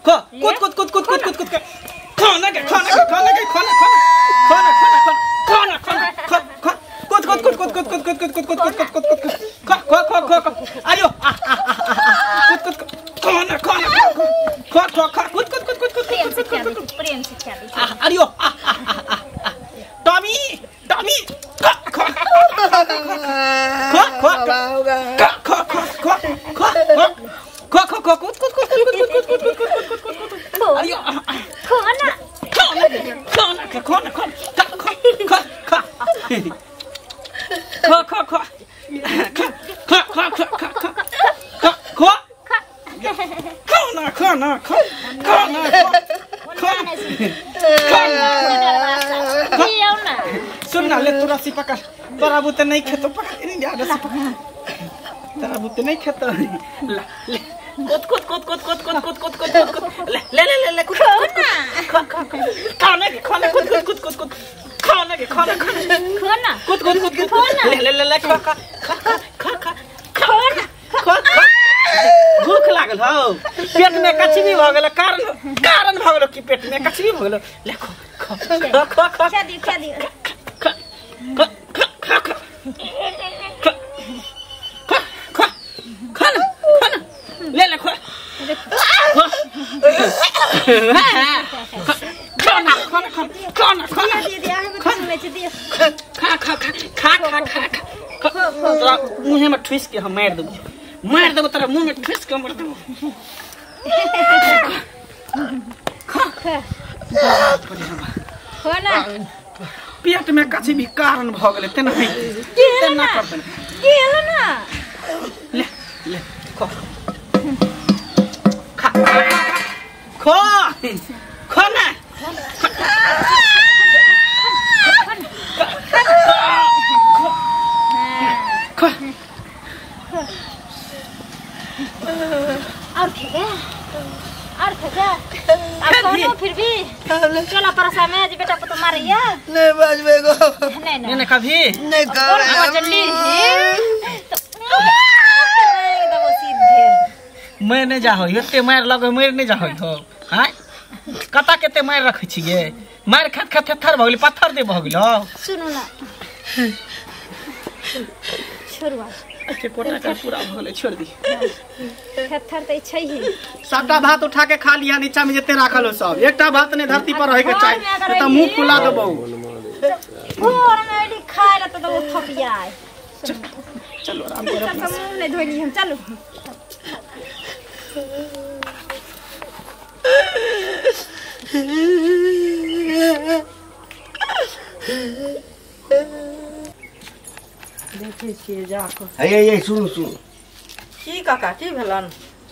खो कूद कूद कूद कूद कूद कूद कूद खाना के खाना के खाना के खाना खाना खाना खाना खाना खाना खा कूद कूद कूद कूद कूद कूद कूद कूद कूद कूद कूद कूद कूद खा खा खा खा आयो कूद कूद खाना खाना खा खा खा कूद कूद कूद कूद कूद प्रेम से क्या आयो टॉमी टॉमी खा खा खा खा खा खा खा खा खा कूद कूद कूद कूद कूद कूद कूद कूद कूद कूद आयो खाना खाना खाना खाना खा खा खा खा खा खा खा खा खा खा खा खा खा खाना खाना खाना खाना सुन ना ले तोरा सी पकड़ तोरा बुते नहीं खेतो पकड़ नहीं जा रहा पकड़ तोरा बुते नहीं खेतो ले ले कूद कूद कूद कूद कूद कूद कूद कूद कूद कूद ले ले ले ले खाना खा खा खाना के खाना कूद कूद कूद कूद कूद खाना के खाना खाना कूद कूद कूद कूद ले ले ले खा खा खा खा खा खाना खा भूख लागल हो पेट में कचबी भ गेल कारण कारण भ गेल कि पेट में कचबी भ गेल ले खा खा खा खा क्या दी खा खा खा खा खा खाना खाना ले ले खा खाना खाना खाना खाना दीदी आगे बता में दे खा खा खा खा खा खा तोरा मुंह में ठुस के हम मार देबो तोरा मुंह में ठुस के मार देबो खा खा खाना पेट में कछि भी कारण भ गेले तेना कर दे केला ना ले ले खा खा खा खाना और कौनो फिर भी चला परसा में जी बेटा को तो मारिया नहीं बजबे गो नहीं नहीं कभी नहीं कर जल्दी मैं नहीं जा हो एते मार लगे मर नहीं जा हो हां कता केते मार रखै छिए मार खात खात थर भ गेल पत्थर दे भ गेल सुनो ना छोड़वा के कोटा का पूरा भ गेल छोड़ दी थर त छै ही सबटा भात उठा के खा लिया नीचा में जते राखल हो सब एकटा भात ने धरती पर रहे के चाहिए त मुंह फुला देबो और में एडी खाए ल त थकिया चलो आराम करो मुंह नहीं धोली हम चलो देखे छिए जाको ये सुन सुन की काका की भेलन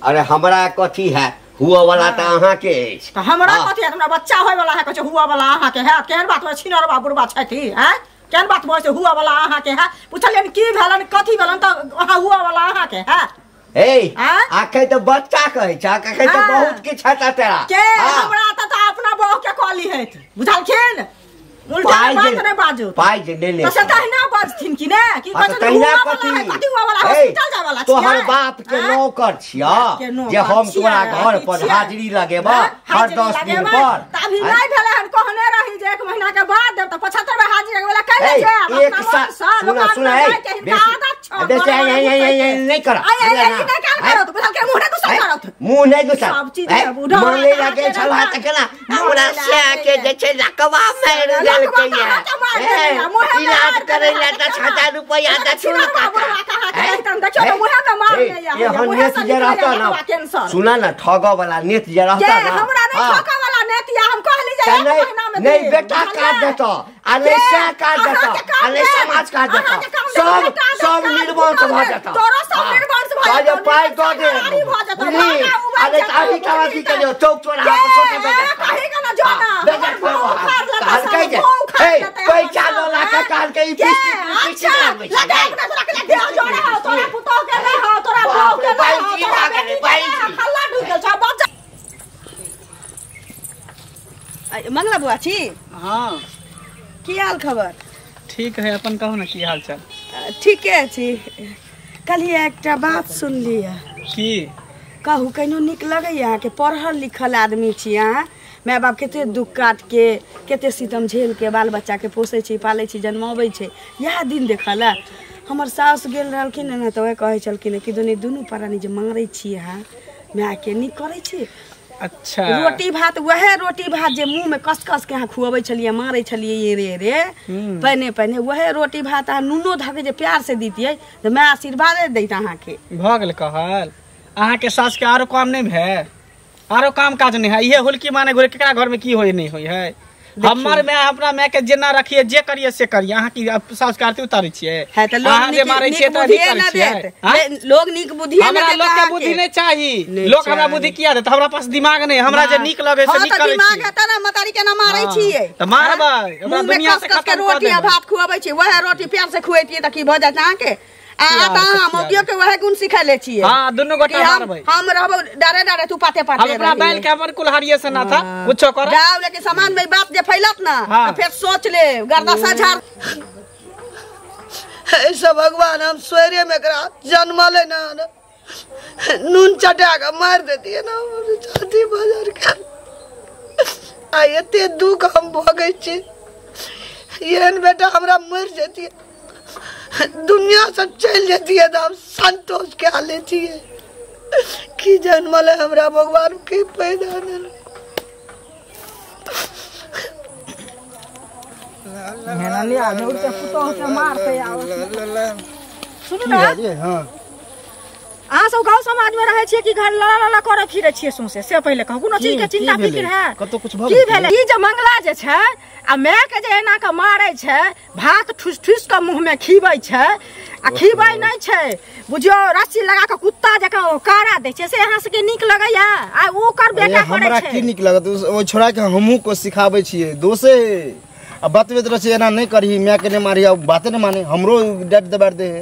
अरे हमरा कथी है हुआ वाला त अहाँ के त हमरा कथी है हमरा बच्चा होय वाला है कछ हुआ वाला अहाँ के है केहन बात है छिनर बाबूरबा छथि हैं केहन बात भइ से हुआ वाला अहाँ के है पूछलियन की भेलन कथी भेलन त अहाँ हुआ वाला अहाँ के है ए आखे तो बच्चा कहे छ आखे तो बहुत किछ छता तेरा के हमरा त अपना बहू के कहली है बुझलखिन उल्टा बात नहीं बाजू पाई जे ले ले तो तहिना बाजथिन कि ने कि कथी हुआ वाला हॉस्पिटल जाय वाला तो हर बाप के नौकर छिया जे हम तोरा घर पर हाजिरी लगेबा हर 10 दिन पर अभी नहीं भेले हम कहने रही जे 1 महीना के बाद देब त 75 में हाजिरी लगेला कैले छै एक सुना सुना नहीं कर मुंह नहीं घुसा मरले लगे छला त केना हमरा से के जे छै रकवा मार देल के इलाज करैला त 6000 रुपया द छुल ये नेत जे रहता ना सुना ना ठग वाला नेत जे रहता ना हमरा नहीं ठग वाला नेत या हम कहली जे 1 महीना में नहीं बेटा काट देता अने से काट देता अने समाज काट देता सब निर्वंश भ जाता तोरो सब निर्वंश भ जाता पाई दो दे अरे काठी काठी के चौक चौराहा पर छोटे बेटा काहे का ना जोना काल कह दे ए पैसा ला का काल के ई पीछे लागै छै तोरा पुतो के नहीं हो तोरा बहू के भाई जी लागे भाई हल्ला ढुक गेल छ बच्चा मंगला बुआ छी हां की हाल खबर ठीक है अपन कहू ना की हाल चाल ठीके छी कल एकटा बात सुन लिया की कहू कहिनो नीक लगैया अहाँके पढ़ल लिखल आदमी छी अहाँ माय बाप कते दुख काट के कते सितम झेल के बाल बच्चा के पोसे छी पाले छी जन्माबै छै इएह दिन देखल हमर सास गेल रहलखिन ने तऽ वह कहै छलखिन कि दुनू प्राणी जे मारै छी अहाँ माय के नीक करै छी। अच्छा रोटी भात वह रोटी भात जे मुंह में कस कस के अहाँ खुआबै छलियै मारै छलियै रे पहिने वह रोटी भात अहाँ नूनो धऽ के जे प्यार से दितियै तऽ माय आशीर्वादे दैत अहाँके। भऽ गेल कहल अहाँके सास के आरो काम नहीं है आरो काम काज नहीं है इहे होलकी माने घरे केकरा घर में की होय नहीं होय है हमर मैं अपना मैं के जेना रखिए जे करिए से करिए अहाँ की सास के आरती उतारै छियै है त लोग जे मारै छियै त अभी करै छियै लोग नीक बुद्धि हमरा लोग के बुद्धि नहीं चाहिए लोग हमरा बुद्धि किया देत हमरा पास दिमाग नहीं हमरा जे नीक लगे से नीक करै छी दिमाग है त ना मतारी के ना मारै छियै त मारबै हमरा दुनिया से खत्म कर रोटी भात खुआबै छी वह रोटी प्यार से खुएतियै त की भ जात अहाँ के मौगियो के वह गुण सिखैले छियै। हां दुनु गोटा मारबै हम रहबो डरे तू पाते हम अपना बैल के हमर कुल्हाड़िए से ना था कुछो कर जाओ लेकिन सामान में बात जे फैलत ना तो फिर सोच ले गर्दा साझार ऐसा भगवान हम सोरे में करा जन्मले ना नून चटा के मार देती है ना छाती बाजार के आ एते दुख हम भोगै छी येन बेटा हमरा मर जेती है दुनिया से चल जाती है तो हम संतोष के हाले चाहिए कि जन्मले हमरा भगवान के पैदा न हेनाली आगे उठे पुतो से मारते आवे सुन ना हां अहाँ सब गाँव समाज में रहे छिए कि घर लला करे फिरे छिए सौंसे से पहले कहू कोनो चीज के चिंता फिक्र है कतो कुछ की भेले ई जे मंगला जे छै आ माय के जे एना के मारै छै भात ठुस ठुस के मुंह में खीबै छै आ खीबै नहीं छै बुझियो रस्सी लगा के कुत्ता जका कारा दै छै से अहाँ सबके नीक लगैया आ ओकर बेटा करे छै हमरा की नीक लागत ओ छोड़ा के हमहू को सिखाबै छिए दोसे अब बतबैत रह छी एना नहीं करही माय के नहीं मारी बाते नहीं माने हमरो डट दबाड़ दे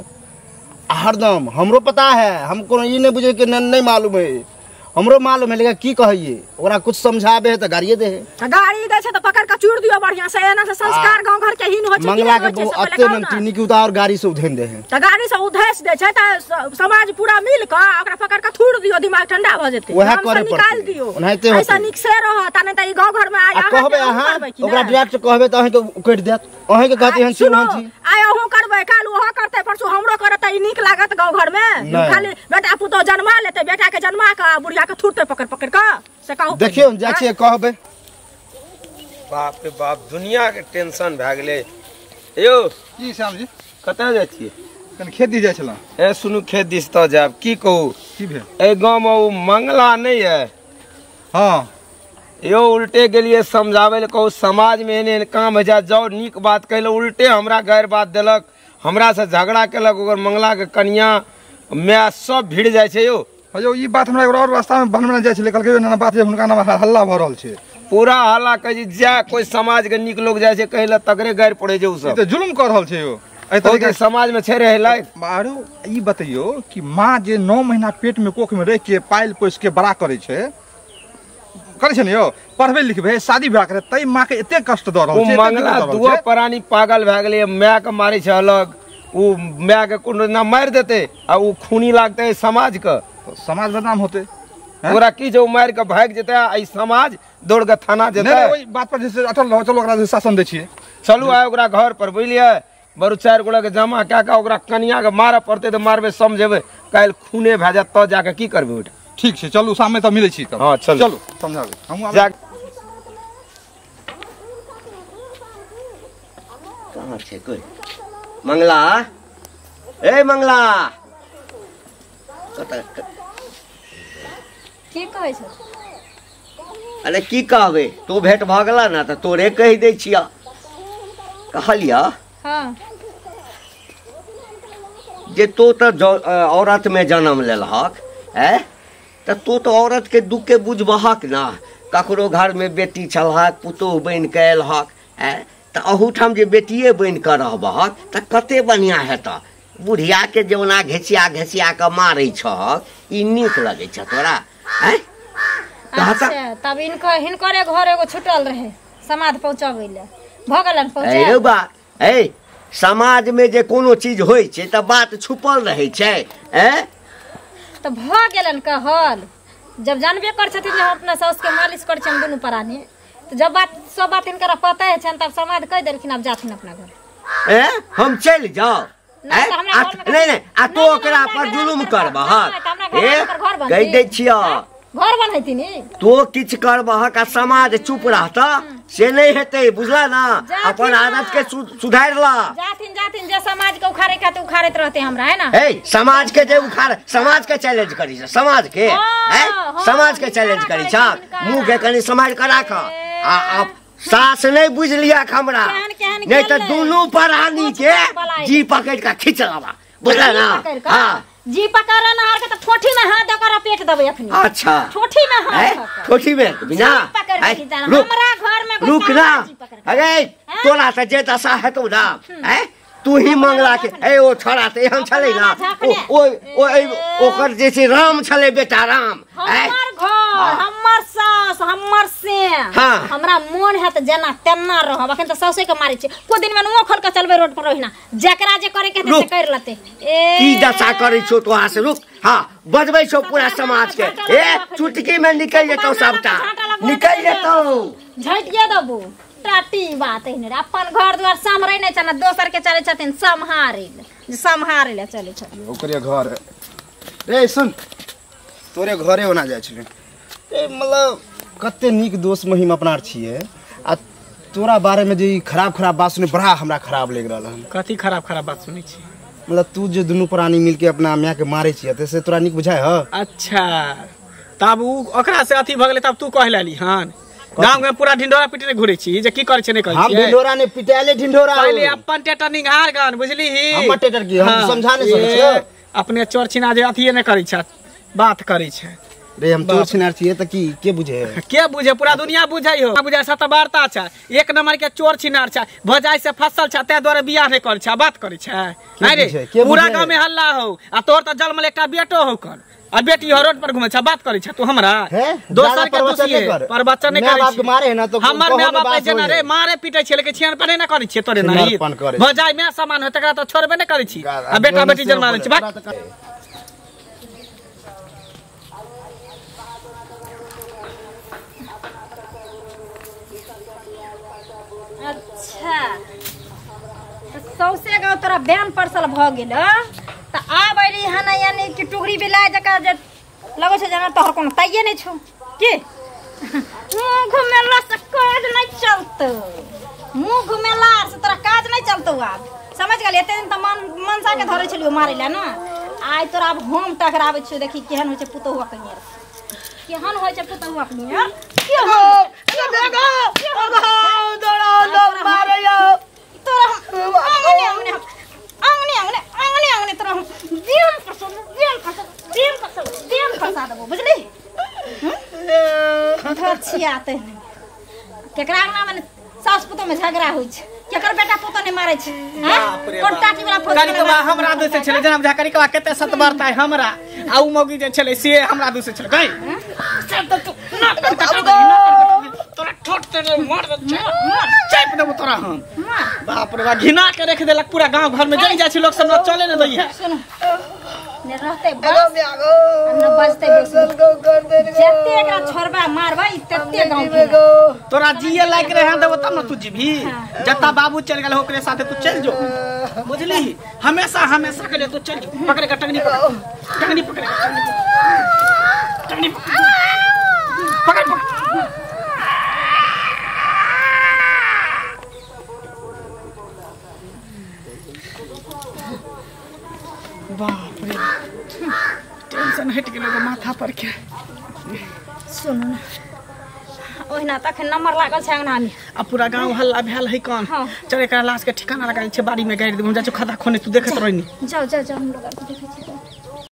हरदम हमरो पता है हमको ये नहीं बुझे कि नहीं मालूम है हमरो मालूम है लेकिन की कहिए ओकरा कुछ समझाबे है तो गाड़िए दे है गाड़ी दे छै तो पकड़ के चूड़ दियो बढ़िया से एना से संस्कार गांव घर के ही हो छै मंगला के अत्ते नंटी की उतार गाड़ी से उधेन दे है तो गाड़ी से उधेस दे छै त समाज पूरा मिल के ओकरा पकड़ के थूड़ दियो दिमाग ठंडा भ जेतै ओहे करे निकाल दियो ओनाइते होतै ऐसा निक से रह त नहीं त ई गांव घर में आया कहबे अहाँ ओकरा डायरेक्ट कहबे त अहाँ के कट देत अहाँ के कहते हन सुन हम छी आय अहू करबै काल ओहो करते परसू हमरो करत ई निक लागत गांव घर में खाली बेटा पुतो जन्मा लेते बेटा के जन्मा के बुढ़िया के थूड़ते पकड़ पकड़ के से कहू देखियो जा छी कहबे बाप रे बाप दुनिया के टेंशन भ गेले यो की श्याम जी कतऽ जाइ छियै कन खेत दी जाइ छला ए सुनु खेत दिस त जाब की कहू की भेल ए गांव में ओ मंगला नहीं है हां यो उल्टे गेलिए समझावे ले कहू समाज में एने काम है जाओ नीक बात कहले उल्टे हमरा गैर बात देलक हमरा से झगड़ा केलक ओकर मंगला के कन्या मैं सब भिड़ जाय छै यो अजो ई बात हमरा और रास्ता में बनबना जाय छले कहलकै ना बात जे हुनका नाम हल्ला भ रहल छै पूरा हल्ला कह जा कोई समाज के नीक लोग जाय छै कहले तगरे गैर पड़े छै उ सब ई त जुल्म कर रहल छै यो ए तरीके समाज में छै रहे लायक मारो ई बतइयो कि मां जे 9 महीना पेट में कोख में रह के पाइल पोस के बड़ा करे छै ने यो पढ़बे लिखबे शादी ब्याह करे तई मां के एते कष्ट द रहल छै मंगला दुआ प्राणी पागल भ गेलै माय के मारै छै अलग उ माय के कोनो ना मार देते आ उ खूनी लागते समाज के तो समाज बदनाम होते ओकरा की जो मार के भाग जेते आ समाज दौड़ के थाना जेते ओई बात पर जैसे अटल रहो चलो ओकरा शासन दै छिए चलू आय ओकरा घर पर बुझलिए बरु 4 गोड़ा के जमा क्या का ओकरा कनिया के मारे पड़ते तो मारबे समझेबे काल खूने भ जात त जाके की करबे बेटा ठीक छै चलू सामने त मिलै छी तब हां चलू समझाबे हमहु जा कहां छै कोई मंगला ए मंगला की कहै छै अरे की कहबे तू भेंट भ गेला ना त तोरे कहि दै छिया कहलिया हां जे तो त औरत में जन्म लेलहक है त तू तो औरत के दुख के बुझबहक ना ककरो घर में बेटी छलहक पुतोह बन के एलहक है त अहूठाम जे बेटिए बन के रहबहक त कते बढ़िया हेता बुढ़िया के जौना घेसिया के मारै छहक ई नीक लगै छ तोरा हैं अच्छा तब हिनकर घर एगो छुटल रहे समाज पहुंचाबै ले भ गेलन पहुंचा ए बा ए समाज में जे कोनो चीज होय छै त बात छुपल रहै छै हैं तो भ गेलन कहल जब जानबे कर छथिन जे हम अपना साउस के मालिश कर छन दुनू परानी तो जब बात सब बात इनकर पता है छन तब समाज कह देलखिन अब जाथिन अपना घर। ए हम चल जाओ नहीं आ तो ओकरा पर जुलुम करबहक ए कह दै छिया घर बनैती नी तो किछ करबहक आ समाज चुप रहता से नहीं हेतै बुझला ना अपन आदत के सुधार ला। जाथिन जे समाज के उखाड़े के तो उखाड़त रहते हमरा है ना। ए समाज के जे उखाड़ समाज के चैलेंज करी छ समाज के है समाज के चैलेंज करी छ मुंह के कनी समाज के राख आ सास नहीं बुझ लिया हमरा नहीं तो दोनों प्राणी के जी पकड़ के खींच लावा बुझला ना। हां जी पकड़ ना हार के तो ठोठी में हाथ देकर पेट देबे अखनी। अच्छा ठोठी में हाथ ठोठी में बिना हमरा घर में रुक ना अरे तोरा से जे दशा है तो ना है तू ही मंगला के ए ओ छोड़ा ते हम चले ना ओ ओकर जैसे राम चले बेटा राम हमर घर हमर सास हमर से हमरा मन है त जना तेना रहब अखन त सासे के मारे छै को दिन में नो खोल के चलबे रोड पर रहिना जकरा जे करे के से कर लते ए की दशा करे छो तो हां से रुक हां बजबै छो पूरा समाज के ए चुटकी में निकल जेतो सबटा निकल जेतो झटिया दबो टाटी बात है ने अपन घर द्वार संभरै नै छन दोसर के चले छथिन संहारे ले चले छथिन ओकरे घर रे सुन तोरे घरे होना जाय छले ए मतलब कते नीक दोस्त महिम अपनार छिए आ तोरा बारे में जे खराब बात सुने बड़ा हमरा खराब लग रहल है। कथी खराब बात सुनै छी मतलब तू जे दुनू प्राणी मिलके अपना माय के मारे छिए त से तोरा नीक बुझाय ह। अच्छा तब उ ओकरा से अथी भ गेलै तब तू कहलाली हन गांव में पूरा ढिंढोरा पिटने घुरे छी जे की करे छै नै करे छी हम ढिंढोरा ने पिटाले ढिंढोरा पहले अपन टेटनिंग हार गान बुझली ही हम टेटर की हम समझा नै सकै छियै अपने चोर छिना जे अथी नै करे छ बात करे छै रे हम चोर छिनार छियै त की के बुझे पूरा दुनिया बुझै हो बुझै सत वार्ता छै एक नंबर के चोर छिनार छै भजाई से फसल छै ते द्वारा बियाह नै करे छै बात करे छै नै रे पूरा गांव में हल्ला हो आ तोर त जन्म ले एकटा बेटो हो कर आ बेटी हो रोड पर घुमे छ बात करे छ तू हमरा दोसर के दोषी पर बच्चा नै करे छ मारे है ना तो हमर माय बाप जेना रे मारे पीटे छै लेकिन छियान पर नै करे छै तोरे नहीं भजाई में समान हो तकरा तो छोड़बे नै करे छी आ बेटा बेटी जन्म ले छ बात। अच्छा सौसे गाँव तोरा बैन परसल भ गेल त आब अइली हन यानी कि टुकड़ी बिलाय जका जे लगै छै जना तोहर कोनो ताइए नै छौ की मुंह घुमेला से काज नै चलतौ मुंह घुमेला से तोरा काज नै चलतौ आब समझ गेल एते दिन त मनसा के धरै छलियो मारै ला ना आइ तोरा अब हम टकराबै छियो देखी केहन होय छै पुतहुआ कनियर केहन होय छै पुतहुआ कनियर केहन देखो दौड़ा मारे यो तोरा आंगने तोरा देन फसा देबो बुझली छिया ते केकरा नाम में सास पुतो में झगड़ा होय छै केकर बेटा पुतो नै मारै छै कोन टाटी वाला फोन कनिकवा हमरा दोसे छले जना बुझा कनिकवा कते सतबरता है हमरा आ उ मौगी जे छले से हमरा दोसे छले गई चल त तू तोरा ठोट ते मार दे चाप देबो तोरा हम बाप रे बा घिना के रख देलक पूरा गांव घर में जई जाय छै लोग सब चले नै दैया सुन ने रहते बस न बजते जत्ते एकरा छोड़बा मारबा तत्ते गांव के तोरा जिए लायक रहे देबो तब न तू जीभी जत्ता बाबू चल गेल ओकरे साथे तू चल जो बुझली हमेशा के लिए तू चल जो पकड़ के टंगनी पकड़ टंगनी पकड़ बाप रे टेंशन हट गेल माथा पर के सुन ना ओहिना तखन नंबर लागल छै अंगना में आ पूरा गांव हल्ला भेल है कौन चल एकरा लाश के ठिकाना लगाई छै बाड़ी में गाड़ दे हम जा खदा खोने तू देखत रहनी जाओ हम लगा के देखै छी